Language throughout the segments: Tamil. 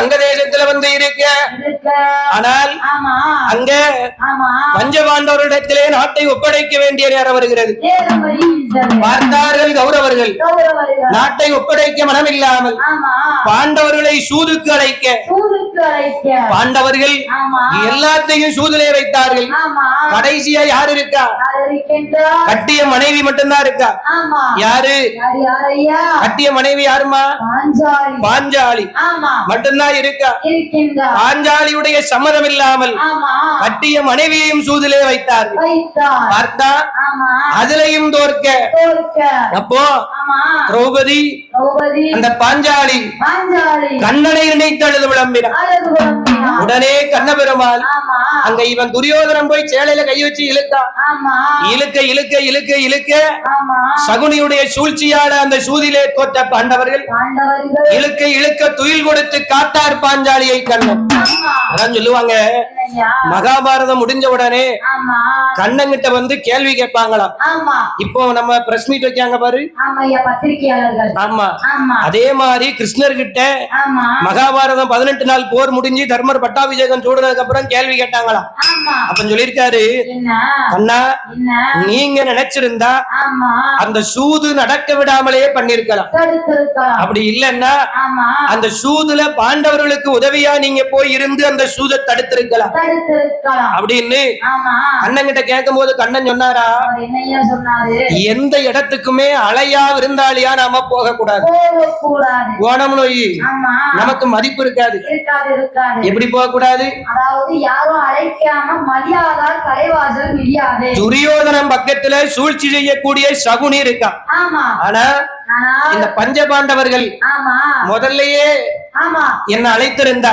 அங்க தேசத்துல வந்து இருக்க. ஆனால் அங்க பஞ்சபாண்டவரிடத்திலே நாட்டை ஒப்படைக்க வேண்டிய நேரம் வருகிறது. பார்த்தார்கள் கௌரவர்கள் நாட்டை ஒப்படைக்க மனமில்லாமல் பாண்டவர்களை சூதுக்கு அழைக்க பாண்டவர்கள் எல்லாத்தையும் சூதிலே வைத்தார்கள். கடைசியா யாரு இருக்கா? கட்டிய மனைவி மட்டும்தான் இருக்கா. யாரு கட்டிய மனைவி? யாருமா? பாஞ்சாலி மட்டும்தான் இருக்கா. பாஞ்சாலியுடைய சம்மதம் இல்லாமல் கட்டிய மனைவியையும் சூதிலே வைத்தார்கள். பார்த்தா அதுலயும் தோற்க. அப்போ திரௌபதி அந்த பாஞ்சாலி கண்ணனை நினைத்தழுது விளம்பினார். உடனே கண்ணபெருமாள் அங்க இவன் துரியோதனன் போய் சேலையில கை வச்சு இழுத்தான். இழுக்க இழுக்க இழுக்க இழுக்க சகுனியுடைய சூழ்ச்சியாட அந்த சூதிலே தோற்ற பாண்டவர்கள் இழுக்க இழுக்க துயில் கொடுத்து காத்தார் பாஞ்சாலியை கண்ணன். அதான் சொல்லுவாங்க, மகாபாரதம் முடிஞ்ச உடனே கண்ணங்கிட்ட வந்து கேள்வி கேட்பாங்களாம். இப்போ நம்ம பிரஸ் மீட் வைக்காங்க பாரு. ஆமா, அதே மாதிரி கிருஷ்ணர் கிட்ட மகாபாரதம் 18 நாள் போர் முடிஞ்சு தர்மர் பட்டாபிஷேகம் சூடுனதுக்கு அப்புறம் கேள்வி கேட்டாங்களாம். அப்ப சொல்லிருக்காரு, அண்ணா நீங்க நினைச்சிருந்தா அந்த சூது நடக்க விடாமலே பண்ணிருக்கலாம். அப்படி இல்லன்னா அந்த சூதுல பாண்டவர்களுக்கு உதவியா நீங்க போய் இருந்து அந்த சூதை தடுத்திருக்கலாம் அப்படின்னு அண்ணன் கிட்ட கேட்கும் போது கண்ணன் சொன்னாரா, எந்த இடத்துக்குமே அலையா விருந்தாளியா நாம போக கூடாது. போனோம்னு நமக்கு மதிப்பு இருக்காது. எப்படி போக கூடாது? துரியோதனம் பக்கத்துல சூழ்ச்சி செய்யக்கூடிய சகுனி இருக்கா. ஆனா இந்த பஞ்சபாண்டவர்கள் முதல்லயே என்ன அழைத்திருந்தா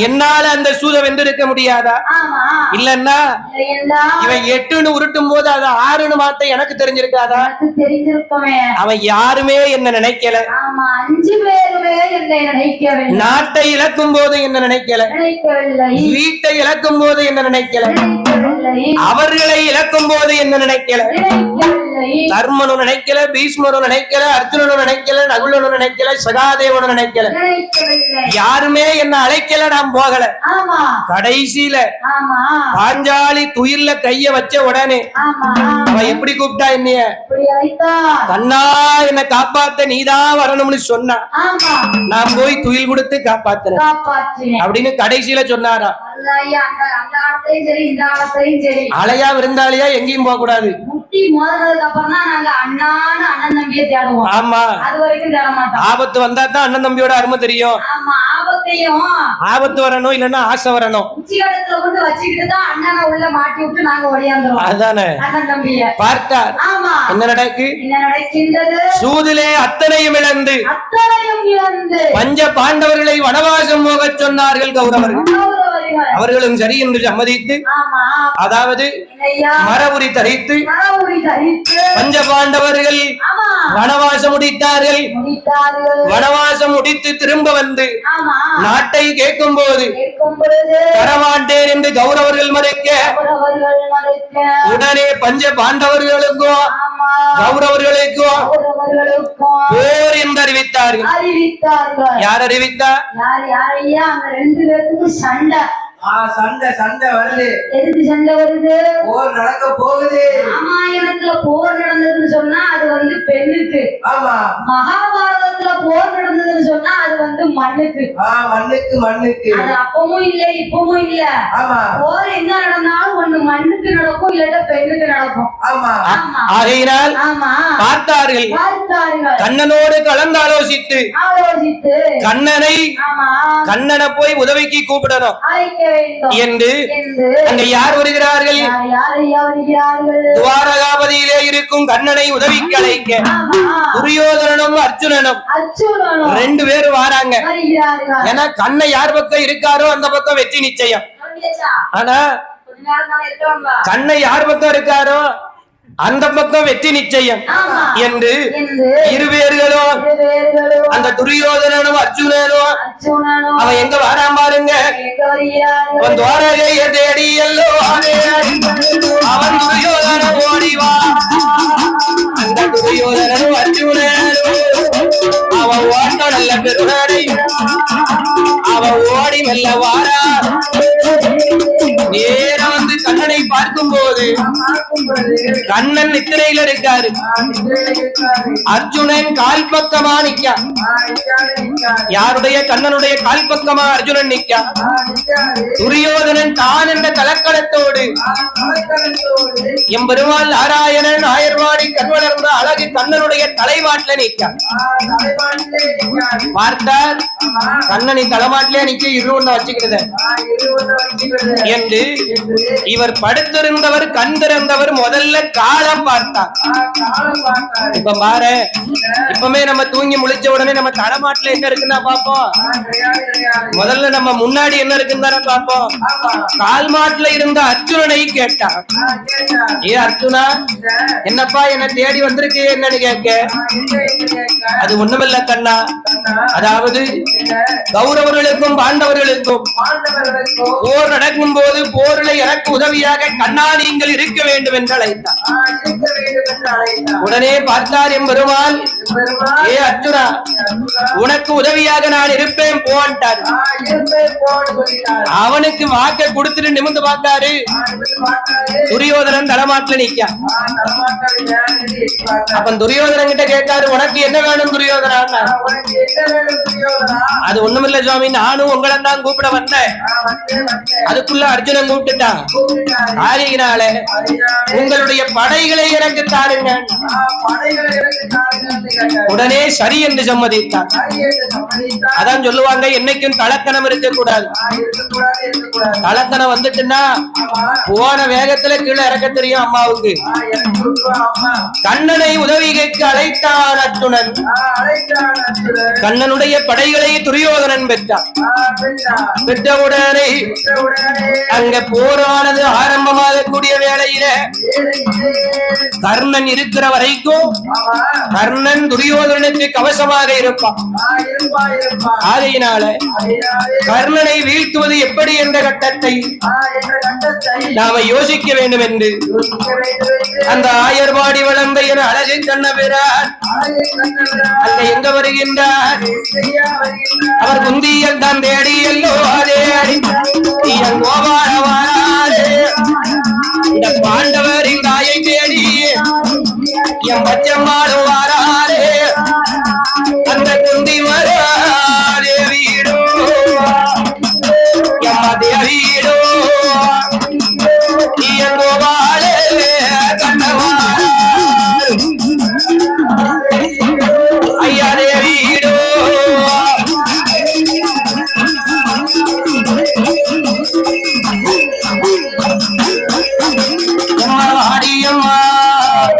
என்னால அந்த சூத வென்றிருக்க முடியாதா? இல்லன்னா இவன் 8ன்னு உருட்டும் போது அது 6ன்னு மாத்த எனக்கு தெரிஞ்சிருக்காதா? அவன் யாருமே என்ன நினைக்கல. 5 பேருமே என்னை நினைக்கவில்லை. நாட்டை இழக்கும் போது என்ன நினைக்கல, வீட்டை இழக்கும் போது என்ன நினைக்கல, அவர்களை இழக்கும் போது என்ன நினைக்கல. தர்மனும் நினைக்கல, பீஷ்மரும் நினைக்கல, அர்ஜுனனும் நினைக்கல, நகுலனும் நினைக்கல, சகாதேவனும் நினைக்கல. யாருமே என்ன அழைக்கல, நான் போகல. கடைசியில பாஞ்சாலி துயில்ல கைய வச்ச உடனே அவன் எப்படி கூப்பிட்டா என்னைய, கண்ணா என்ன காப்பாத்த நீதான் வரணும்னு சொன்னா நான் போய் துயில் கொடுத்து காப்பாத்துறேன் அப்படின்னு கடைசியில சொன்னாரா. அலையா விருந்தாளியா எங்கேயும் போக கூடாது. ஆமா, ஆபத்து வந்தா தான் அண்ணன் தம்பியோட அருமை தெரியும். ஆபத்து வரணும், இல்லன்னா ஆசை வரணும். அதானே பார்த்தார். என்ன நடக்கு? சூதிலே அத்தனையும் இழந்து பஞ்ச பாண்டவர்களை வனவாசம் போக சொன்னார்கள் கௌரவர்கள். அவர்களும் சரி என்று சம்மதித்து, அதாவது மரபுரி தரித்து பஞ்ச பாண்டவர்கள் வனவாசம் முடித்தார்கள். வனவாசம் முடித்து திரும்ப வந்து நாட்டை கேட்கும் போது தரமாட்டேன் என்று கௌரவர்கள் மறைக்க உடனே பஞ்ச பாண்டவர்களுக்கும் கௌரவர்களுக்கும் போர் என்று அறிவித்தார்கள். யார் அறிவித்தார்? சண்டை சண்டை வருது. எதுக்கு சண்டை வருது? போர் நடக்க போகுது. ராமாயணத்துல போர் நடந்ததுன்னு சொன்னா அது வந்து பெண்ணுக்கு. ஆமா. மகாபாரதத்துல போர் நடந்ததுன்னு சொன்னா அது வந்து மண்ணுக்கு. மண்ணுக்கு மண்ணுக்கு. அது அப்பவும் இல்ல இப்பவும் இல்ல. ஆமா. போர் எங்க நடந்தாலும் ஒண்ணு மண்ணுக்கு நடக்கும், இல்லாட்ட பெண்ணுக்கு நடக்கும். ஆமா. ஆகையினால் பார்த்தார்கள். கண்ணனோடு கலந்து ஆலோசித்து கண்ணனை போய் உதவிக்கு கூப்பிடணும் என்று அங்க யார் வருகிறார்கள்? துவாரகாபதியிலே இருக்கும் கண்ணனை உதவிக்கு அழைக்க துரியோதனனும் அர்ஜுனனும் 2 பேரும் வாராங்க. ஏன்னா கண்ணை யார் பக்கம் இருக்காரோ அந்த பக்கம் வெற்றி நிச்சயம். ஆனா கண்ணை யார் பக்கம் இருக்காரோ அந்த பக்கம் வெற்றி நிச்சயம் என்று இருவேர்களும் அந்த துரியோதனனும் அர்ஜுனனும் அவன் எங்க வாரான் பாருங்க. அவன் துவாரகையை தேடி எல்லோ அவன் துரியோதன ஓடிவா. அந்த துரியோதனனும் அர்ஜுனனும் அவன் ஓட்ட நல்ல பெருநாடை ஆடி மெல்ல வாரா நேரா வந்து கண்ணனை பார்க்கும் போது கண்ணன் நித்திரையில இருக்காரு. அர்ஜுனன் கால் பக்கமா நிக்கா. யாருடைய? கண்ணனுடைய கால் பக்கமா அர்ஜுனன் நிக்கா. துரியோதனன் தான் என்ற கலக்கலத்தோடு எம்பெருமாள் நாராயணன் ஆயர்வாடி கண்வளர்ந்த அழகு கண்ணனுடைய தலைமாட்டில நிக்கா. பார்த்தார் கண்ணனை தலைமாட்டிலே நிக்க இருவண்ண வச்சுக்கிறது என்று இவர் படுத்திருந்தவர் கண் திறந்தவர் முதல்ல காலம் பார்த்தார். இப்ப பாரு, இப்பமே நம்ம தூங்கி முழிச்ச உடனே நம்ம தலைமாட்டில என்ன இருக்குன்னா பாப்போம். முதல்ல நம்ம முன்னாடி என்ன இருக்குன்னு தானே பாப்போம். கால் மாட்டுல இருந்த அர்ஜுனனை கேட்டார். ஏ அர்ஜுனா, என்னப்பா என்ன தேடி வந்திருக்கு என்னன்னு கேட்க, அது ஒண்ணுமில்ல கண்ணா, அதாவது கௌரவர்களுக்கும் பாண்டவர்களுக்கும் போர் நடக்கும் போது போரில் எனக்கு உதவியாக கண்ணா நீங்கள் இருக்க வேண்டும் என்று அழைத்தார். உடனே பார்த்தார் எம்பெருமாள், ஏ அர்ஜுனா, உனக்கு உதவியாக நான் இருப்பேன் போன்ட்டார். அவனுக்கு வாக்க கொடுத்துட்டு நிமிர்ந்து பார்த்தாரு. துரியோதனன் தலைமாட்டில் நிக்க. அப்ப துரியோதனன் கிட்ட கேட்டாரு, உனக்கு என்ன வேணும் துரியோதனா? அது ஒண்ணுமில்ல சுவாமி, நானும் உங்களை தான் கூப்பிட வந்தேன். அதுக்குள்ள அர்ஜுனன் கூப்பிட்டுட்டான். ஆரியினால உங்களுடைய படைகளை எனக்கு தாருங்க. உடனே சரி என்று சம்மதித்தான். அதான் சொல்லுவாங்க, என்னைக்கும் தலக்கணம் இருக்க கூடாது. தலக்கணம் வந்துட்டுன்னா போன வேகத்துல கீழே இறக்க தெரியும் அம்மாவுக்கு. கண்ணனை உதவிகைக்கு அழைத்தான் அர்ஜுனன். கண்ணனுடைய படைகளை துரியோதனன் பெற்றான். பெற்றவுடனே அங்க போரானது ஆரம்பமாக கூடிய வேளையில கர்ணன் இருக்கிற வரைக்கும் கர்ணன் துரியோதனனுக்கு கவசமாக இருப்பான். ஆகையினால கர்ணனை வீழ்த்துவது எப்படி என்ற கட்டத்தை நாம யோசிக்க வேண்டும் என்று அந்த ஆயர்வாடி வளர்ந்த என அழகு கண்ணபிரான் அங்க எங்க வருகின்றார்? அவர் குந்தியல் தான் தேடி எல்லோ அதே இந்த பாண்டவரின் தாயை தேடி என் பச்சம்மாளும் வாராரே. அந்த குந்தி வராதே வீடோ எம்மதே வீடோ வாழே கண்ணவா ஐயாரே வீடோ.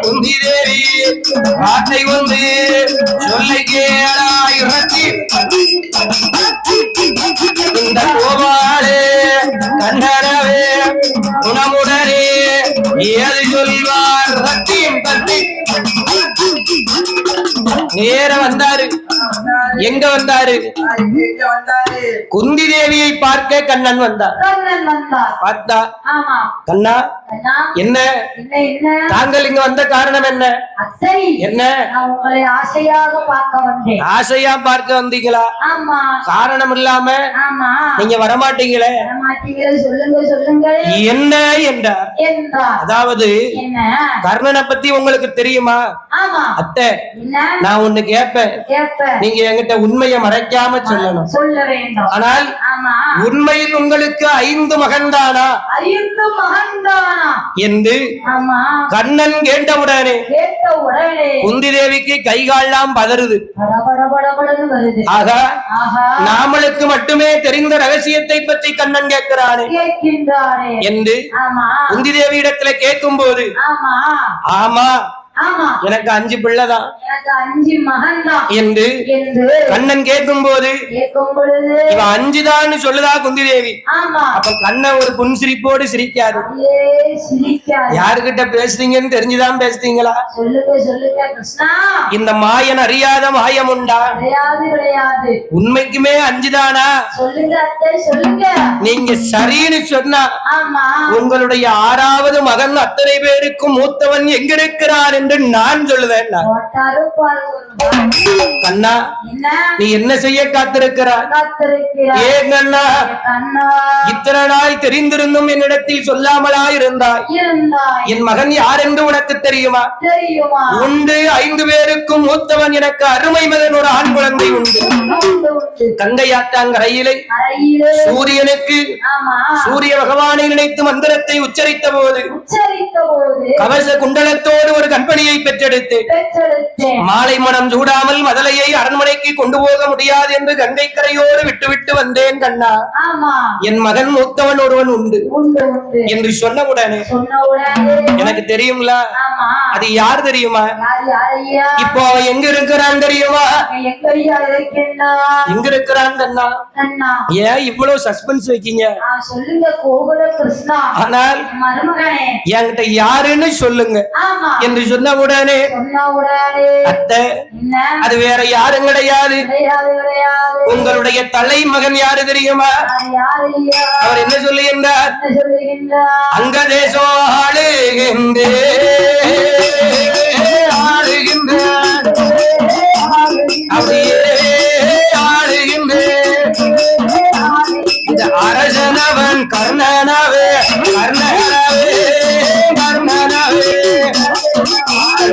குந்தி தேவி வார்த்தை வந்து சொல்லை கேளாய் இந்த கோபாலே கண்டனவே குணமுடனே ஏது சொல்வார் ரத்தியும் பற்றி நேர வந்தாரு. எங்க வந்தாரு? குந்தி தேவியை பார்க்க கண்ணன் வந்தார். பார்த்தா கண்ணா என்ன தாங்கள் இங்க வந்த காரணம் என்ன? என்ன ஆசையா பார்க்க வந்தீங்களா? காரணம் இல்லாம நீங்க வரமாட்டீங்களே, என்ன என்றார். அதாவது கர்ணனை பத்தி உங்களுக்கு தெரியுமா? அத்தை, நான் ஒண்ணு கேட்பேன், நீங்க என்கிட்ட உண்மையை மறைக்காம சொல்லணும். ஆனால் உண்மையில் உங்களுக்கு 5 மகன்தானா என்று கண்ணன் கேட்டவுடனே குந்தி தேவிக்கு கைகால்லாம் பதறுது. ஆகா, நாமளுக்கு மட்டுமே தெரிந்த ரகசியத்தை பற்றி கண்ணன் கேட்கிறானே என்று குந்தி தேவி இடத்துல கேட்கும் போது, ஆமா எனக்கு 5 பிள்ளைதான் என்று கண்ணன் கேட்கும் போது இவன் 5 தான் சொல்லுதா குந்தி தேவி. அப்ப கண்ணன் ஒரு புன்சிரிப்போடு சிரிக்காது. யாருகிட்ட பேசுறீங்கன்னு தெரிஞ்சுதான் பேசுறீங்களா? இந்த மாயன் அறியாத மாயம் உண்டா? உண்மைக்குமே 5 தானா? நீங்க சரின்னு சொன்னா உங்களுடைய 6வது மகன் அத்தனை பேருக்கும் மூத்தவன் எங்க இருக்கிறார் என்று நான் சொல்லுவேன். போட்டாரு பாரு ஒரு கண்ணா என்ன நீ என்ன செய்ய காத்திருக்கிறாய்? காத்திருக்கிறாய் ஏன் கண்ணா கண்ணா இத்தனை நாள் தெரிந்திருந்தும் என்னிடத்தில் சொல்லாமலா இருந்தாய்? இருந்தாய் என் மகன் யார் என்று உனக்கு தெரியுமா? தெரியுமா? உண்டு 5 பேருக்கும் மூத்தவன் எனக்கு அருமை மகன் ஒரு ஆண் குழந்தை உண்டு. உண்டு, உண்டு. கங்கையாட்டாங்கரையிலே அறையிலே சூரியனுக்கு ஆமா சூரிய பகவானை நினைத்து மந்திரத்தை உச்சரித்த போது உச்சரித்த போது கவச குண்டலத்தோடு ஒரு கண்பணியை பெற்றெடுத்து பெற்றெடுத்தேன். மாலை மனம் சூடாமல் மதலையை அரண்மனைக்கு கொண்டு போக முடியாது என்று கங்கை கரையோடு விட்டு வந்தேன். கண்ணா ஆமா என் மகன் மூத்தவன் ஒருவன் உண்டு உண்டு, உண்டு. என்று சொன்ன உடனே சொன்ன உடனே எனக்கு தெரியும்ல ஆமா அது யார் தெரியுமா? யார் யாரையா இப்போ அவன் எங்க இருக்கிறான் தெரியுமா? எங்கய்யா இருக்கின்றா எங்க இருக்கிறான் கண்ணா? கண்ணா ஏன் இவ்வளவு சஸ்பென்ஸ் வைக்கீங்க? சொல்லுங்க கோகுல கிருஷ்ணா ஆனால் மருமகனே என்கிட்ட யாருன்னு சொல்லுங்க ஆமா என்று சொன்ன உடனே சொன்ன உடனே அத்தை என்ன அது வேற யாரும் கிடையாது, கிடையாது கிடையாது உங்களுடைய தலை மகன் யாரு தெரியுமா? யாரையா அவர் என்ன சொல்லுகின்றார்? என்ன சொல்லுகின்றார்? அங்க தேசம் ஆளுகின்றே ஆளுகின்றார் அப்படியே ஆளுகின்றே இந்த அரசனவன் கர்ணனவே கர்ணனவே கர்ணனவே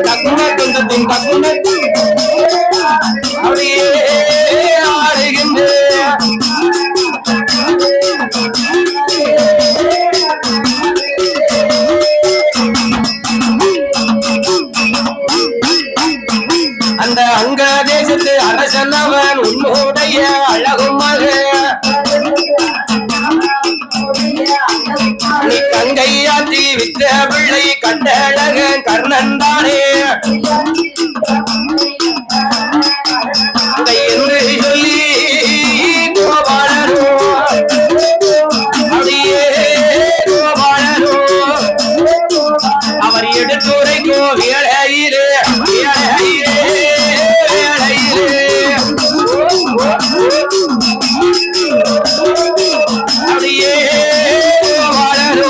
தக்குனத்தும் தக்குனத்தும் அப்படியே ஆளுகின்றே அந்த அங்க தேசத்து அரசனவன் உன்னுடைய அழகும் மகன் நீ கங்கையாற்றி வித்த பிள்ளை கண்டழகன் கர்ணன் தானே என்று சொல்லி கோபாலனோ அப்படியே கோபாலனோ அவர் எடுத்துரைக்கோ வேளையிலே வேளையிலே வேளையிலே அப்படியே கோபாலனோ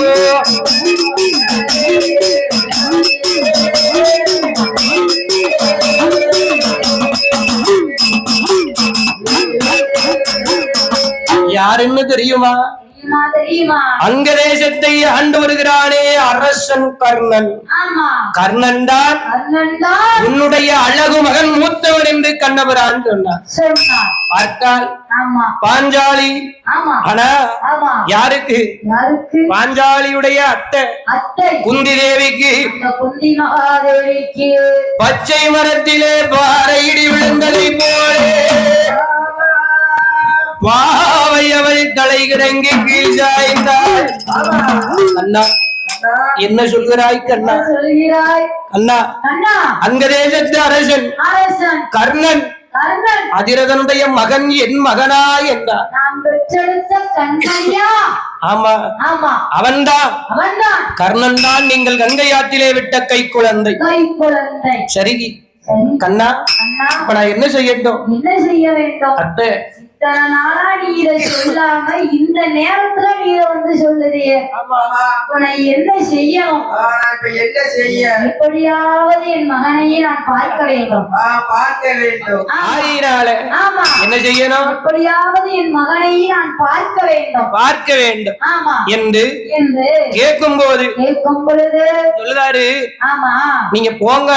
யாருன்னு தெரியுமா? தெரியுமா தெரியுமா அங்க தேசத்தை ஆண்டு வருகிறானே அரசன் கர்ணன். ஆமா கர்ணன் தான் கர்ணன் தான் உன்னுடைய அழகு மகன் மூத்தவன் என்று கண்ணபுரான் சொன்னார். சொன்னார். பார்த்தால் ஆமா பாஞ்சாலி. ஆமா ஆனா ஆமா யாருக்கு? யாருக்கு? பாஞ்சாலியுடைய அத்தை அத்தை குந்தி தேவிக்கு அந்த குந்தி மகாதேவிக்கு பச்சை மரத்திலே பாறை இடி விழுந்ததை போலே பாவை அவள் தலை கிறங்கி கீழ் சாய்ந்தாள். அண்ணா என்ன சொல்கிறாய் கண்ணா? சொல்கிறாய் அண்ணா அண்ணா அங்க தேசத்து அரசன் அரசன் கர்ணன் கர்ணன் அதிரதனுடைய மகன் என் மகனா என்றார். நாம் பெற்றெடுத்த கண்ணையா? ஆமா ஆமா அவன்தான் அவன்தான் கர்ணன் தான் நீங்கள் கங்கை ஆற்றிலே விட்ட கை குழந்தை. கை குழந்தை. சரி சரி கண்ணா அண்ணா இப்ப நான் என்ன செய்யட்டும்? என்ன செய்ய வேண்டும்? அத்தை இத்தனை நாளா நீ இதை சொல்லாம இந்த நேரத்துல நீ இதை வந்து சொல்லுறியே, இப்ப நான் என்ன செய்யணும்? இப்ப என்ன செய்ய? எப்படியாவது என் மகனையே நான் பார்க்க வேண்டும். பார்க்க வேண்டும். ஆயினால ஆமா என்ன செய்யணும்? எப்படியாவது என் மகனையே நான் பார்க்க வேண்டும். பார்க்க வேண்டும் ஆமா என்று என்று கேட்கும் போது கேட்கும் பொழுது சொல்லுதாரு, ஆமா நீங்க போங்க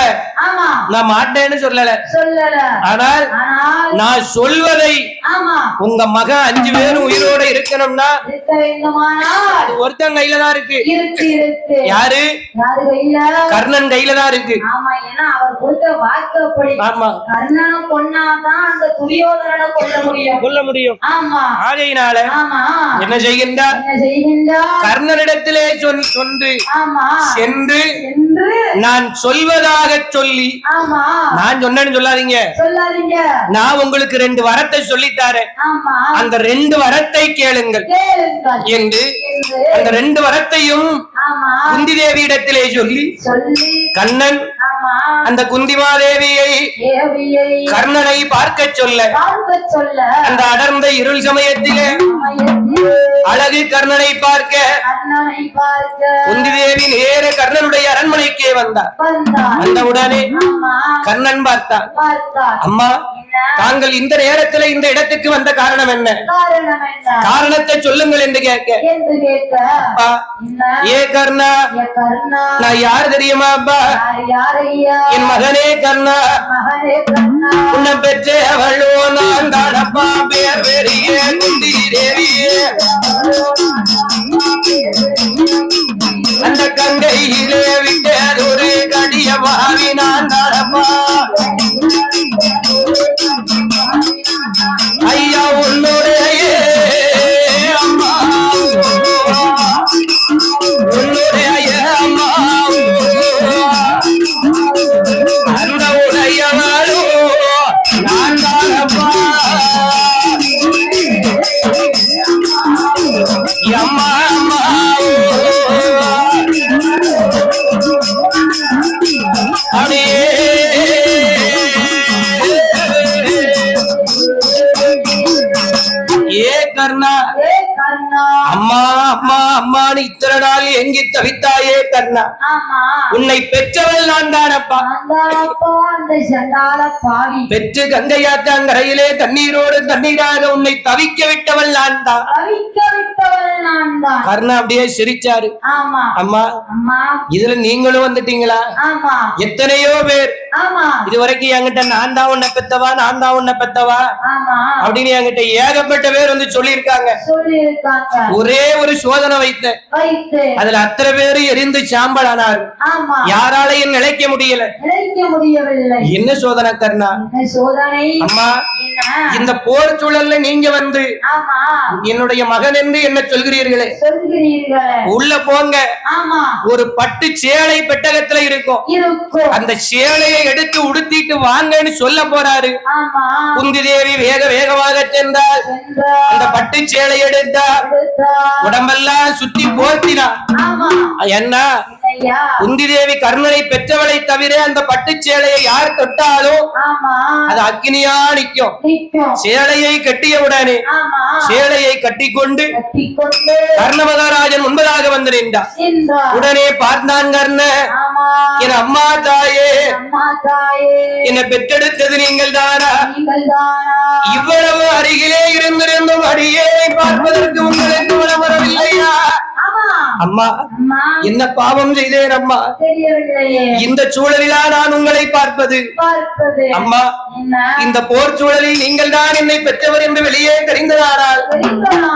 ஆமா நான் மாட்டேன்னு சொல்லல. சொல்லல. ஆனால் ஆனால் நான் சொல்வதை ஆமா உங்க மகன் 5 பேரும் உயிரோட இருக்கணும்னா இருக்க வேண்டுமானால் அது ஒருத்தன் கையில தான் இருக்கு. இருக்கு இருக்கு. யாரு? யாரு கையில? கர்ணன் கையில தான் இருக்கு. ஆமா ஏன்னா அவர் கொடுத்த வாக்கு அப்படி. ஆமா கர்ணனை கொன்னாதான் அந்த துரியோதனனை கொல்ல முடியும். கொல்ல முடியும். ஆமா ஆகையினால ஆமா என்ன செய்கின்றார்? என்ன செய்கின்றார்? கர்ணனிடத்திலே சொன்று ஆமா சென்று என்று நான் சொல்வதாக சொல்லி, ஆமா நான் சொன்னேன்னு சொல்லாதீங்க, சொல்லாதீங்க, நான் உங்களுக்கு 2 வரத்தை சொல்லித்தாரேன், ஆமா அந்த 2 வரத்தை கேளுங்கள் கேளுங்கள் என்று என்று அந்த 2 வரத்தையும் ஆமா குந்தி தேவியிடத்திலே சொல்லி சொல்லி கண்ணன் ஆமா அந்த குந்திமாதேவியை தேவியை கர்ணனை பார்க்க சொல்ல பார்க்க சொல்ல அந்த அடர்ந்த இருள் சமயத்திலே சமயத்திலே அழகு கர்ணனை பார்க்க கர்ணனை பார்க்க குந்தி தேவி நேர கர்ணனுடைய அரண்மனைக்கே வந்தார். வந்தார். வந்தவுடனே ஆமா கர்ணன் பார்த்தான். பார்த்தார். அம்மா, என்ன தாங்கள் இந்த நேரத்துல இந்த இடத்துக்கு வந்த காரணம் என்ன? காரணம் என்ன காரணத்தை சொல்லுங்கள் என்று கேட்க, என்று கேட்க அப்பா, என்ன ஏ கர்ணா, ஏ கர்ணா நான் யார் தெரியுமா அப்பா? யாரையா என் மகனே கர்ணா, மகனே கர்ணா உன்னை பெற்ற அவளோ நான் தானப்பா, பேர் பெரிய குந்தி தேவியே. அந்த கங்கையிலே விட்டதொரு கடிய பாவி நான் தானப்பா. ஐயா உன்னுடைய அம்மா, உன்னுடைய அம்மா, அந்த உடையவளோ நான் தானப்பா. அம்மா அம்மா அப்படியே ஏ கர்ணா, ஏ கர்ணா அம்மா அம்மா அம்மான்னு இத்தனை நாள் எங்கி தவித்தாயே கர்ணா. ஆமா உன்னை பெற்றவள் நான் தானப்பா. அந்தாப்பா அந்த சண்டால பாவி பெற்று கங்கையாற்றங்கரையிலே தண்ணீரோடு தண்ணீராக உன்னை தவிக்க விட்டவள் நான் தான். அவிக்க விட்டவள் நான் தான். கர்ணா அப்படியே சிரிச்சாரு. ஆமா அம்மா, அம்மா இதுல நீங்களும் வந்துட்டீங்களா? ஆமா எத்தனையோ பேர் ஆமா இதுவரைக்கும் என்கிட்ட நான் தான் உன்னை பெத்தவா, நான் தான் உன்னை பெத்தவா ஆமா அப்படின்னு என்கிட்ட ஏகப்பட்ட பேர் வந்து சொல்லியிருக்காங்க. சொல்லி இருக்காங்க. ஒரே ஒரு சோதனை வைத்தேன், வைத்து அதுல அத்தனை பேரு எரிந்து சாம்பலானார். ஆமா யாராலையும் நிலைக்க முடியல. நினைக்க முடியவில்லை. என்ன சோதனை கர்ணா? என்ன சோதனை? அம்மா, என்ன? இந்த போர் சூழல்ல நீங்க வந்து ஆமா என்னுடைய மகன் என்று என்ன சொல்கிறீர்களே, சொல்கிறீர்களே. உள்ள போங்க. ஆமா ஒரு பட்டு சேலை பெட்டகத்துல இருக்கும், இருக்கும். அந்த சேலையை எடுத்து உடுத்திட்டு வாங்கன்னு சொல்ல போறாரு. ஆமா குந்தி தேவி வேக வேகமாக சென்றால் சென்றார். அந்த பட்டு சேலை எடுத்தார், எடுத்தார். உடம்பெல்லாம் சுத்தி போர்த்தினார். ஆமா என்ன, ஐயா குந்தி தேவி கர்ணனை பெற்றவளை தவிர அந்த பட்டு சேலையை யார் தொட்டாலும் ஆமா அது அக்னியா நிற்கும். நிற்கும். சேலையை கட்டிய உடனே ஆமா சேலையை கட்டிக்கொண்டு கட்டிக்கொண்டு கர்ண மகாராஜன் முன்பதாக வந்து நின்றார். சென்றார். உடனே பார்த்தான் கர்ண, ஆமா என் அம்மா தாயே, அம்மா தாயே என்னை பெற்றெடுத்தது நீங்கள் தானா? நீங்கள் தானா? இவ்வளவு அருகிலே இருந்திருந்தும் அடியே பார்ப்பதற்கு உங்களுக்கு மனம் வரவில்லையா? ஆமா அம்மா, அம்மா என்ன பாவம் செய்தேன் அம்மா? தெரியவில்லையே. இந்த சூழலிலா நான் உங்களை பார்ப்பது? பார்ப்பது அம்மா, என்ன? இந்த போர் சூழலில் நீங்கள் தான் என்னை பெற்றவர் என்று வெளியே தெரிந்ததானால் தெரிந்ததானா?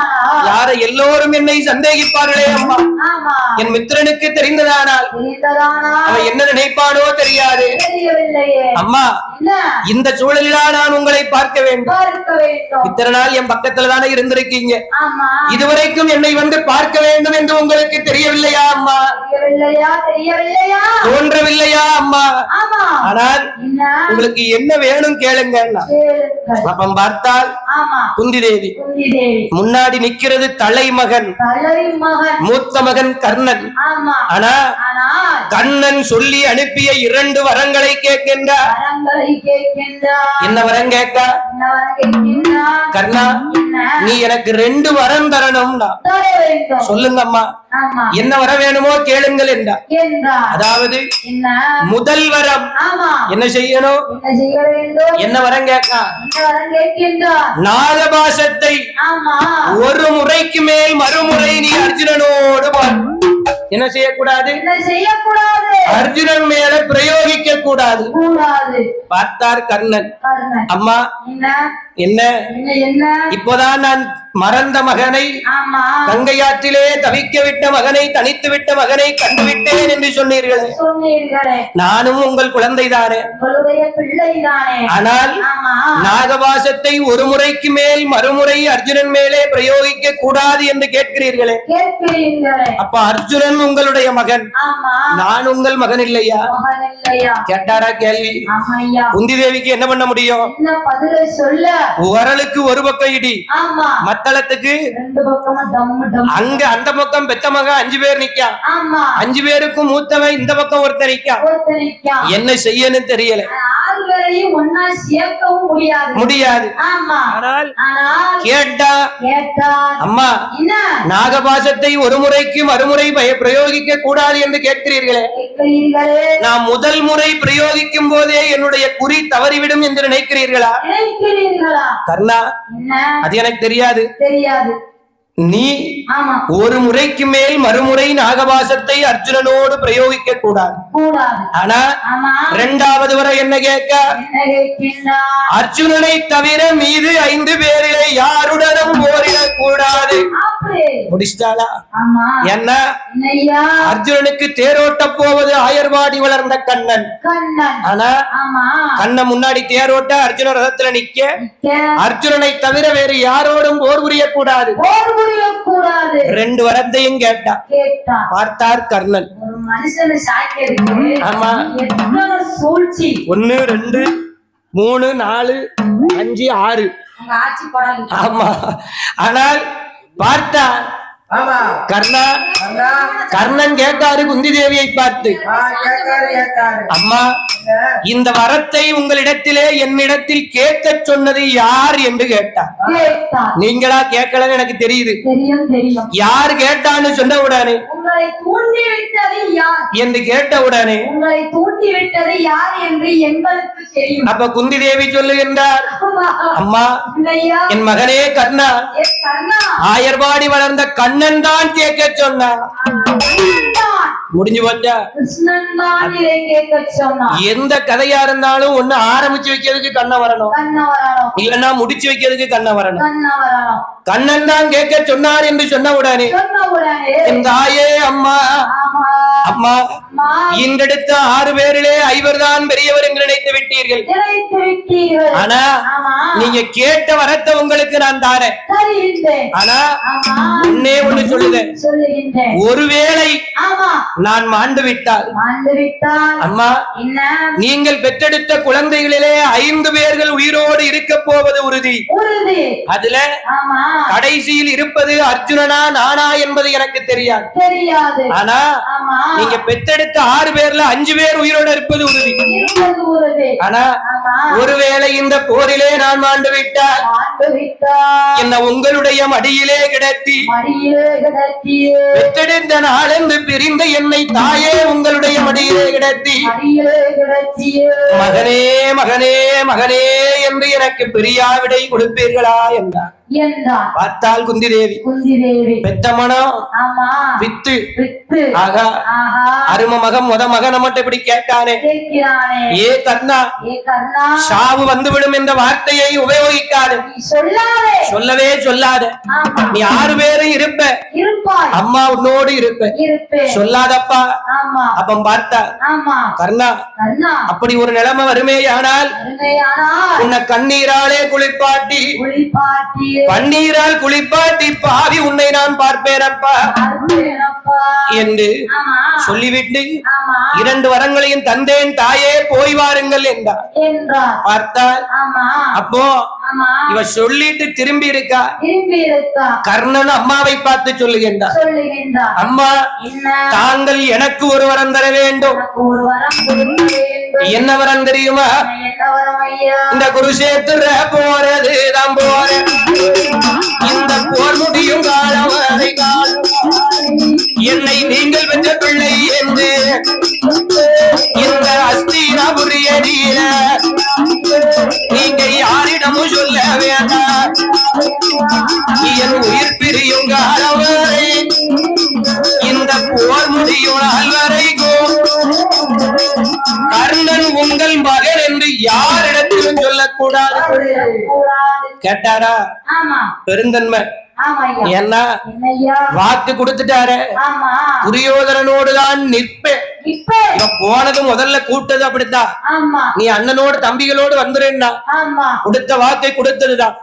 யார எல்லோரும் என்னை சந்தேகிப்பார்களே அம்மா. ஆமா என் மித்திரனுக்கு தெரிந்ததானால் தெரிந்ததானா? அவன் என்ன நினைப்பானோ தெரியாது. தெரியவில்லையே. அம்மா, என்ன? இந்த சூழலிலா நான் உங்களை பார்க்க வேண்டும். பார்க்க வேண்டும். இத்தனை நாள் என் பக்கத்துல தானே இருந்திருக்கீங்க, ஆமா இதுவரைக்கும் என்னை வந்து பார்க்க வேண்டும் என்று உங்களுக்கு தெரியவில்லையா அம்மா? தெரியவில்லையா? தெரியவில்லையா? தோன்றவில்லையா அம்மா? ஆமா ஆனால் என்ன? உங்களுக்கு என்ன வேணும் கேளுங்க. கேளுங்கள். அப்பம் பார்த்தால் ஆமா குந்தி தேவி குந்தி தேவி முன்னாடி நிக்கிறது தலைமகன், தலைமகன். மூத்த மகன் கர்ணன். ஆமா ஆனா ஆனால் கண்ணன் சொல்லி அனுப்பிய 2 வரங்களை கேட்கின்றார். வரங்களை கேட்கின்றார். என்ன வரம் கேட்டா? என்ன வரம் கேட்கின்றார்? கர்ணா, என்ன? நீ எனக்கு 2 வரம் தரணும்னா தர வேண்டும். சொல்லுங்க அம்மா, ஆமா என்ன வர வேணுமோ கேளுங்கள் என்றார். என்றார். அதாவது என்ன? முதல் வரம் ஆமா என்ன செய்யணும்? என்ன செய்ய வேண்டும்? என்ன வரம் கேட்கா? என்ன வரம் கேட்கின்றார்? நாகபாசத்தை ஆமா ஒரு முறைக்கு மேல் மறுமுறை நீ அர்ஜுனனோடு பார். என்ன செய்யக்கூடாது? என்ன செய்யக்கூடாது? அர்ஜுனன் மேல பிரயோகிக்க கூடாது. கூடாது. பார்த்தார் கர்ணன். கர்ணன். அம்மா, என்ன? என்ன என்ன? என்ன? இப்போதான் நான் மறந்த மகனை, ஆமா கங்கையாற்றிலே தவிக்க விட்ட மகனை, தனித்து விட்ட மகனை கண்டுவிட்டேன் என்று சொன்னீர்களே. சொன்னீர்களே. நானும் உங்கள் குழந்தைதானே. உங்களுடைய பிள்ளைதானே. ஆனால் ஆமா நாகபாசத்தை ஒரு முறைக்கு மேல் மறுமுறை அர்ஜுனன் மேலே பிரயோகிக்க கூடாது என்று கேட்கிறீர்களே. கேட்கிறீர்களே. அப்ப அர்ஜுனன் உங்களுடைய மகன், ஆமா நான் உங்கள் மகன் இல்லையா? மகன் இல்லையா? கேட்டாரா கேள்வி? ஆமையா. குந்தி தேவிக்கு என்ன பண்ண முடியும்? என்ன பதிலை சொல்ல? உரலுக்கு ஒரு பக்கம் இடி, ஆமா மத்தளத்துக்கு 2 பக்கமா டம்மு டம்மு. அங்க அந்த பக்கம் பெத்த மகன் 5 பேர் நிக்கா. ஆமா 5 பேருக்கும் மூத்தவன் இந்த பக்கம் ஒருத்தர் நிக்கா. ஒருத்தனிக்கா. என்ன செய்யன்னு தெரியல. யாரு பேரையும் ஒன்னா சேர்க்கவும் முடியாது. ஆமா. ஆனால் ஆனால் கேட்டா அம்மா என்ன நாகபாசத்தை ஒரு முறைக்கு மறுமுறை பிரயோகிக்க கூடாது என்று கேட்கிறீர்களே, நான் முதல் முறை பிரயோகிக்கும் போதே என்னுடைய குறி தவறிவிடும் என்று நினைக்கிறீர்களா? கர்ணா, அது எனக்கு தெரியாது. நீ ஒரு முறைக்கு மேல் மறுமுறை நாகபாசத்தை அர்ஜுனனோடு பிரயோகிக்க கூடாது. ஆனா இரண்டாவது வரை என்ன கேட்க, அர்ஜுனனை தவிர மீது 5 பேரிலே யாருடனும் போரிடக் கூடாது. முடிச்சிட்டாளா? என்ன அர்ஜுனனுக்கு தேரோட்ட போவது ஆயர்வாடி வளர்ந்த கண்ணன். ஆனா கண்ணன் முன்னாடி தேரோட்ட அர்ஜுன ரதத்துல நிக்க, அர்ஜுனனை தவிர வேறு யாரோடும் போர் புரியக்கூடாது. 2 வரத்தையும் கேட்டா. பார்த்தார் கர்ணன். ஆமா, 1 2 3 4 5 6. ஆமா, ஆனால் பார்த்தா கர்ணா, கர்ணன் கேட்டாரு குந்தி தேவியை பார்த்து, அம்மா இந்த வரத்தை உங்களிடத்திலே என்னிடத்தில் கேட்க சொன்னது யார் என்று கேட்டார். நீங்களா கேட்கலன்னு எனக்கு தெரியுது. யார் கேட்டான்னு சொன்ன உடனே என்று கேட்ட உடனே அப்ப குந்தி தேவி சொல்லுகின்றார், அம்மா என் மகனே கர்ணா, ஆயர்வாடி வளர்ந்த கண்ணன் தான் கேட்க சொன்னார். முடிஞ்சு போச்சா? எந்த கதையா இருந்தாலும் ஒண்ணு ஆரம்பிச்சு வைக்கிறதுக்கு கண்ணன் வரணும், இல்லன்னா முடிச்சு வைக்கிறதுக்கு கண்ணன் வரணும். கண்ணன் தான் கேட்க சொன்னார் என்று சொன்ன உடனே என் தாயே அம்மா, அம்மா இன்றெடுத்த 6 பேரிலே 5 தான் பெரியவர் என்று நினைத்து விட்டீர்கள். ஆனா நீங்க கேட்ட வரத்தை உங்களுக்கு நான் தாரேன். ஆனா ஒன்னே ஒண்ணு சொல்லுதேன், ஒருவேளை நான் மாண்டு விட்டால் அம்மா நீங்கள் பெற்றெடுத்த குழந்தைகளிலே 5 பேர்கள் உயிரோடு இருக்க போவது உறுதி. அதுல கடைசியில் இருப்பது அர்ஜுனனா நானா என்பது எனக்கு தெரியாது. ஆனா நீங்க பெற்றெடுத்த 6 பேர்ல 5 பேர் உயிரோடு இருப்பது உறுதி. ஆனா ஒருவேளை இந்த போரிலே நான் மாண்டு விட்டால் என்ன உங்களுடைய மடியிலே கிடத்தி பெற்றெடுத்த நாளென்று பிரிந்த என்னை தாயே உங்களுடைய மடியிலே கிடத்தி மகனே மகனே மகனே என்று எனக்கு பெரியாவிடை கொடுப்பீர்களா என்றார். பார்த்தால் குந்தி தேவி பெத்த மனம் வித்து ஆகா அரும மகம் முத மகனை மட்டும் இப்படி கேட்டானே, ஏ கர்ணா சாவு வந்துவிடும் என்ற வார்த்தையை உபயோகிக்காது, சொல்லவே சொல்லாத. நீ 6 பேரும் இருப்ப, அம்மா உன்னோடு இருப்ப, சொல்லாதப்பா. அப்ப பார்த்தா கர்ணா அப்படி ஒரு நிலைமை வருமேயானால் உன்னை கண்ணீராலே குளிப்பாட்டி பன்னீரால் குளிப்பாட்டி பாவி உன்னை நான் பார்ப்பேனப்பா என்று சொல்லிவிட்டு 2 வரங்களையும் தந்தேன் தாயே போய் வாருங்கள் என்றார். பார்த்தால் அப்போ இவ சொல்லிட்டு திரும்பி இருக்கா. கர்ணன் அம்மாவை பார்த்து சொல்லுகின்றார், அம்மா தாங்கள் எனக்கு ஒரு வரம் தர வேண்டும். என்ன வரம் தெரியுமா? இந்த குருஷேத்திர போறது தான் போற, இந்த போர் முடியும் காலம் வரை என்னை நீங்கள் பெற்ற பிள்ளை என்று இந்த அஸ்தினாபுரிய நீர நீங்க யாரிடமும் சொல்ல வேண்டாம். என் உயிர் பிரியும் காலம் வரை இந்த போர் முடியும் நாள் வரைக்கும் கர்ணன் உங்கள் மகன் என்று யாரிடத்திலும் சொல்லக்கூடாது. கேட்டாரா? பெருந்தன்மை. என்ன வாக்கு கொடுத்துட்டாரு, துரியோதனனோடு தான் நிற்பேன். போனது முதல்ல கூட்டது அப்படித்தான், நீ அண்ணனோடு தம்பிகளோடு வந்துருந்தா கொடுத்த வாக்கை கொடுத்ததுதான்.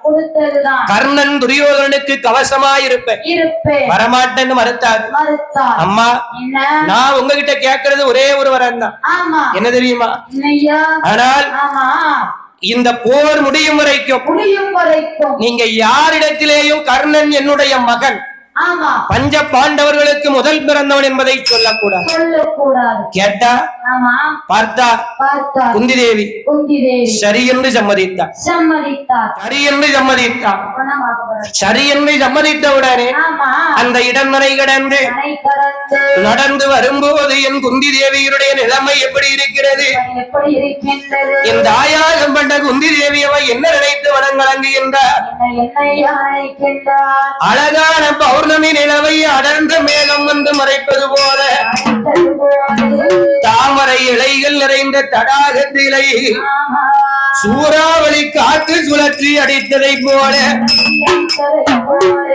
கர்ணன் துரியோதனனுக்கு கவசமாயிருப்பேன், வரமாட்டேன்னு மறுத்தாரு. அம்மா நான் உங்ககிட்ட கேட்கறது ஒரே ஒரு வரம் தான், என்ன தெரியுமா? ஆனால் இந்த போர் முடியும் வரைக்கும் நீங்க யாரிடத்திலேயும் கர்ணன் என்னுடைய மகன், பஞ்ச பாண்டவர்களுக்கு முதல் பிறந்தவன் என்பதை சொல்லக்கூடாது. கேட்டா ஆமா பார்த்தார் பார்த்தார் குந்தி தேவி குந்தி தேவி சரி என்று சம்மதித்தார் சம்மதித்தார் சரி என்று சம்மதித்தார் அப்பனா பார்க்க போறோம். சரி என்று சம்மதித்தவுடனே ஆமா அந்த இடமனை கடந்து அணை கடந்து நடந்து வரும்போது என் குந்தி தேவியுடைய நிலைமை எப்படி இருக்கிறது? எப்படி இருக்கின்றது? என் தாயாகம் பண்ட குந்தி தேவி அவ என்ன நினைத்து வணங்கலங்குகின்றார்? என்னையா அழைக்கின்றார்? அழகான பௌர்ணமி நிலவை அடர்ந்த மேகம் வந்து மறைப்பது போல அழைத்தது போல. தாமரை இலைகள் நிறைந்த தடாகத்திலை ஆமா சூறாவளி காற்று சுழற்றி அடித்ததை போல அழைத்தது போல.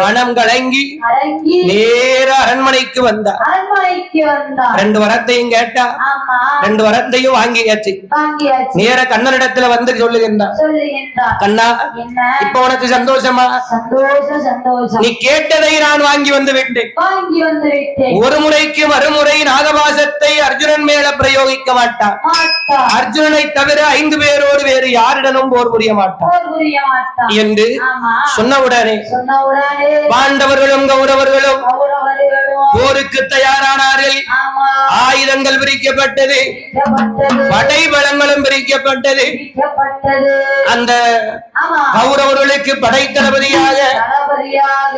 மனம் கலங்கி அடங்கி நேர அரண்மனைக்கு வந்தார். அரண்மனைக்கு வந்தார். 2 வரத்தையும் கேட்டா ஆமா 2 வரத்தையும் வாங்கியாச்சு. வாங்கியாச்சு. நேர கண்ணனிடத்துல வந்து சொல்லுகின்றார், சொல்லுகின்றார். கண்ணா என்ன? இப்ப உனக்கு சந்தோஷமா? சந்தோஷம் சந்தோஷம். நீ கேட்டதை நான் வாங்கி வந்து விட்டேன். வாங்கி வந்து விட்டேன். ஒரு முறைக்கு மறுமுறை நாகபாசத்தை அர்ஜுனன் மேல பிரயோகிக்க மாட்டான். மாட்டா. அர்ஜுனனை தவிர 5 பேரோடு வேறு யாரிடமும் போர் புரிய மாட்டான் போர் புரிய மாட்டா. என்று ஆமா சொன்னவுடனே சொன்னவுடனே பாண்டவர்களும் கௌரவர்களும் கௌரவர்களும் போருக்கு தயாரானார்கள். ஆமா ஆயுதங்கள் பிரிக்கப்பட்டது, பிரிக்கப்பட்டது. படை பலங்களும் பிரிக்கப்பட்டது. பிரிக்கப்பட்டது. அந்த ஆமா கௌரவர்களுக்கு படை தளபதியாக தளபதியாக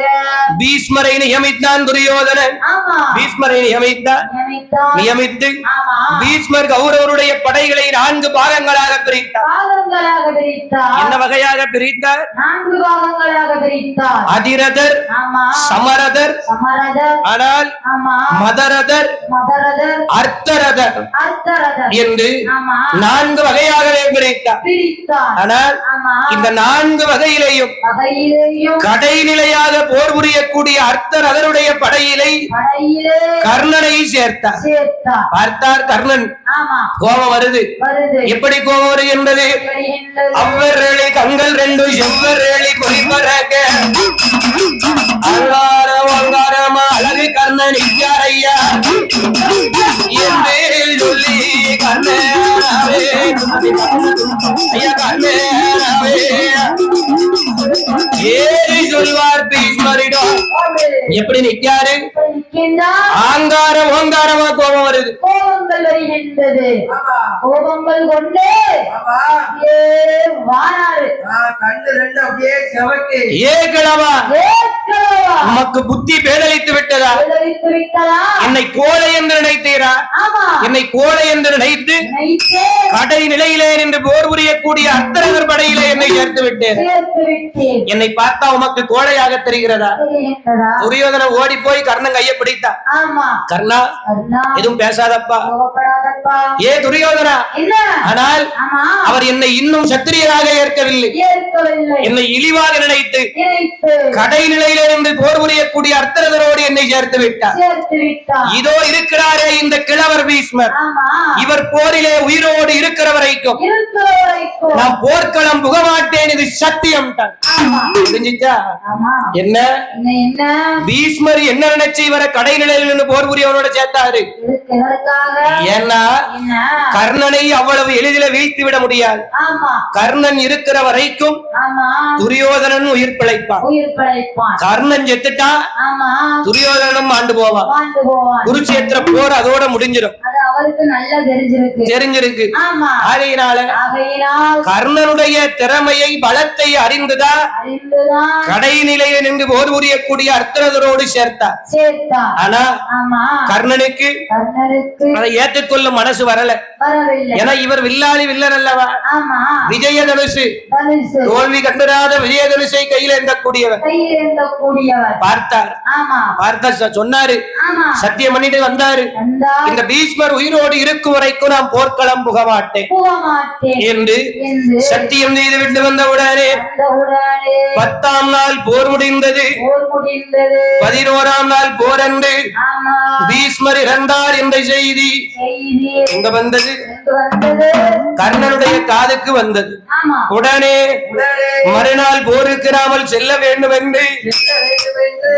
பீஷ்மரை நியமித்தான் துரியோதனன். ஆமா பீஷ்மரை நியமித்தான். நியமித்தார். நியமித்து ஆமா பீஷ்மர் கௌரவருடைய படைகளை 4 பாகங்களாக பிரித்தார். பாகங்களாக பிரித்தார். என்ன வகையாக பிரித்தார்? 4 பாகங்களாக பிரித்தார். அதிரதர், ஆமா சமரதர், சமரதர். ஆனால் ஆமா மதரதர், மதரதர். அர்த்தரதர் அர்த்தரதர். என்று ஆமா 4 வகையாகவே பிரித்தார். பிரித்தார். ஆனால் ஆமா இந்த 4 வகையிலேயும் வகையிலேயும் கடைநிலையாக போர் புரியக்கூடிய அர்த்தரதருடைய படையிலை படையிலே கர்ணனை சேர்த்தார். சேர்த்தார். பார்த்தார் கர்ணன். ஆமா கோபம் வருது. வருது. எப்படி கோபம் வருகின்றது? வருகின்றது. அவ்வரளி கண்கள் 2 செவ்வரளி குறிப்பறக்க அங்காரமா அழகு கர்ணன் ஐயா என்று சொல்லி கர்ணனாவே ஐயா கர்ணனாவே ஏறி சொல்வார் பீஷ்மரிடம். எப்படி நிக்காரு? இருக்கின்றார். ஆங்காரம் ஓங்காரமா கோபம் வருது. கோபங்கள் வருகின்றது. ஆமா கோபங்கள் கொண்டு ஆமா அப்படியே வாராரு. கண்ணு 2 அப்படியே செவக்கு. ஏ கிழவா, ஏற்கனவா உமக்கு புத்தி பேதலித்து விட்டதா? விளைவித்து விட்டதா? என்னை கோழை என்று நினைத்தீரா? ஆமா என்னை கோழை என்று நினைத்து நினைத்தே கடை நிலையிலே நின்று போர் புரியக்கூடிய அர்த்தரகர் படையிலே என்னை சேர்த்து விட்டேன். சேர்த்து விட்டேன். என்னை பார்த்தா உமக்கு கோழையாக தெரிகிறதா? தெரிகின்றதா? துரியோதன ஓடி போய் கர்ணன் கையை பிடித்தா. ஆமா கர்ணா, அண்ணா எதுவும் பேசாதப்பா. கோபப்படாதப்பா. ஏ துரியோதனா, என்ன? ஆனால் ஆமா அவர் என்னை இன்னும் சத்திரியராக ஏற்கவில்லை. ஏற்கவில்லை. என்னை இழிவாக நினைத்து நினைத்து கடை நிலையிலே நின்று போர் புரியக்கூடிய அர்த்தரகரோடு என்னை சேர்த்து விட்டார். சேர்த்து விட்டார். இதோ இருக்கிறாரே இந்த கிழவர் பீஷ்மர், ஆமா இவர் போரிலே உயிரோடு இருக்கிற வரைக்கும் இருக்கிற வரைக்கும் நான் போர்க்களம் புக மாட்டேன், இது சத்தியம். ஆமா புரிஞ்சுச்சா? ஆமா என்ன என்ன என்ன பீஷ்மர் என்ன நினைச்சு இவரை கடை நிலையில் நின்று போர் புரியவனோட சேர்த்தாரு? இதுக்கு எதற்காக? ஏன்னா என்ன? கர்ணனை அவ்வளவு எளிதில வீழ்த்தி விட முடியாது. ஆமா கர்ணன் இருக்கிற வரைக்கும் ஆமா துரியோதனன் உயிர் பிழைப்பான். உயிர் பிழைப்பான். கர்ணன் செத்துட்டா ஆமா துரியோதனனும் ஆண்டு போவான். வாழ்ந்து போவான். குருச்சேத்திர போர் அதோட முடிஞ்சிடும். அது அவருக்கு நல்லா தெரிஞ்சிருக்கு. ஆமா ஆகையினால ஆகையினால் கர்ணனுடைய திறமையை பலத்தை அறிந்துதான் அறிந்துதான் கடை நிலையில் நின்று போர் புரியக்கூடிய அர்த்தரதரோடு சேர்த்தார். சேர்த்தார். ஆனா ஆமா கர்ணனுக்கு கர்ணனுக்கு அதை ஏற்றுக்கொள்ளும் மனசு வரல. வரவில்லை. ஏன்னா இவர் வில்லாளி வில்லன் அல்லவா? ஆமா விஜயதனுசு, தனுசு தோல்வி கண்டுராத விஜயதனுசை கையில் ஏந்தக்கூடியவர். கையில் ஏந்தக்கூடியவர். பார்த்தார். ஆமா பார்த்தா சொன்னாரு, ஆமா சத்தியம் பண்ணிட்டு வந்தாரு, வந்தார். இந்த பீஷ்மர் உயிரோடு இருக்கும் வரைக்கும் நான் போர்க்களம் புக மாட்டேன் போக மாட்டேன் என்று என்று சத்தியம் செய்து விட்டு வந்தவுடனே வந்தவுடனே 10ஆம் நாள் போர் முடிந்தது. போர் முடிந்தது. 11ஆம் நாள் போரன்று ஆமா பீஷ்மர் இறந்தார் என்ற செய்தி செய்தி எங்க வந்தது? எங்கு வந்தது? கர்ணனுடைய காதுக்கு வந்தது. ஆமா உடனே உடனே மறுநாள் போருக்கு நாமல் செல்ல வேண்டும் என்று செல்ல வேண்டும் என்று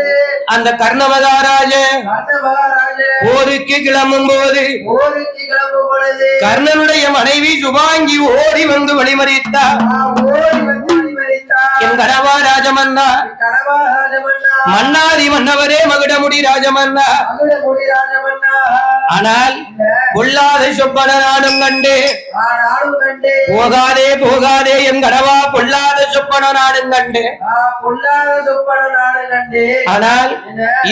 அந்த கர்ண மகாராஜ கர்ண மகாராஜா போருக்கு கிளம்பும் போது போருக்கு கிளம்பும் பொழுது கர்ணனுடைய மனைவி சுபாங்கி ஓடி வந்து வழிமறித்தார். ஓடி வந்து வழிமறித்தார். என் கணவா ராஜமன்னா கணவா ராஜமன்னா மன்னாதி மன்னவரே மகுடமுடி ராஜமன்னா மகுடமுடி ராஜமன்னா ஆனால் கொள்ளாத சொப்பன நாடும் கண்டு நாடும் கண்டு போகாதே போகாதே என் கணவா பொல்லாத சொப்பன நாடும் கண்டு பொல்லாத சொப்பன நாடும் கண்டு ஆனால்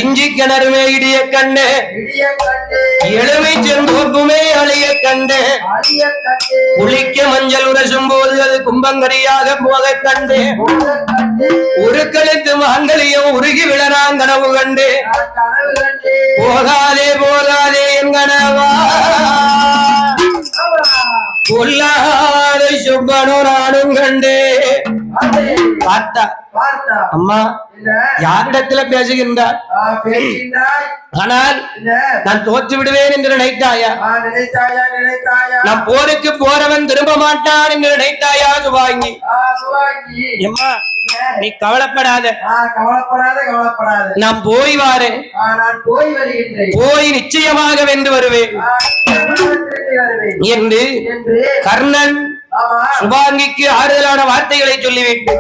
இஞ்சி கிணறுமே இடிய கண்டு இடிய கண்டு எழுமை செந்தோப்புமே அழிய கண்டு அழிய கண்டு புளிக்க மஞ்சள் உரசும் போது அது கும்பங்கரியாக போக கண்டு கண்டு ஒரு கழுத்து மாங்கலியம் உருகி விழறான் கனவு கண்டு கனவு கண்டு போகாதே போகாதே என் கனவா பொல்லாத சொப்பனோ நாடும் கண்டு பார்த்தா பார்த்தா அம்மா இல்ல யாரிடத்துல பேசுகின்றார் பேசுகின்றாய் ஆனால் இல்ல நான் தோற்று விடுவேன் என்று நினைத்தாயா நினைத்தாயா நினைத்தாயா நான் போருக்கு போறவன் திரும்ப மாட்டான் என்று நினைத்தாயா சுவாங்கி சுவாங்கி அம்மா நீ கவலைப்படாத கவலைப்படாத கவலைப்படாத நான் போய் வாரேன் நான் போய் வருகின்றேன் போய் நிச்சயமாக வென்று வருவேன் திரும்பி வருவேன் என்று என்று கர்ணன் ஆமா சுபாங்கிக்கு ஆறுதலான வார்த்தைகளை சொல்லிவிட்டு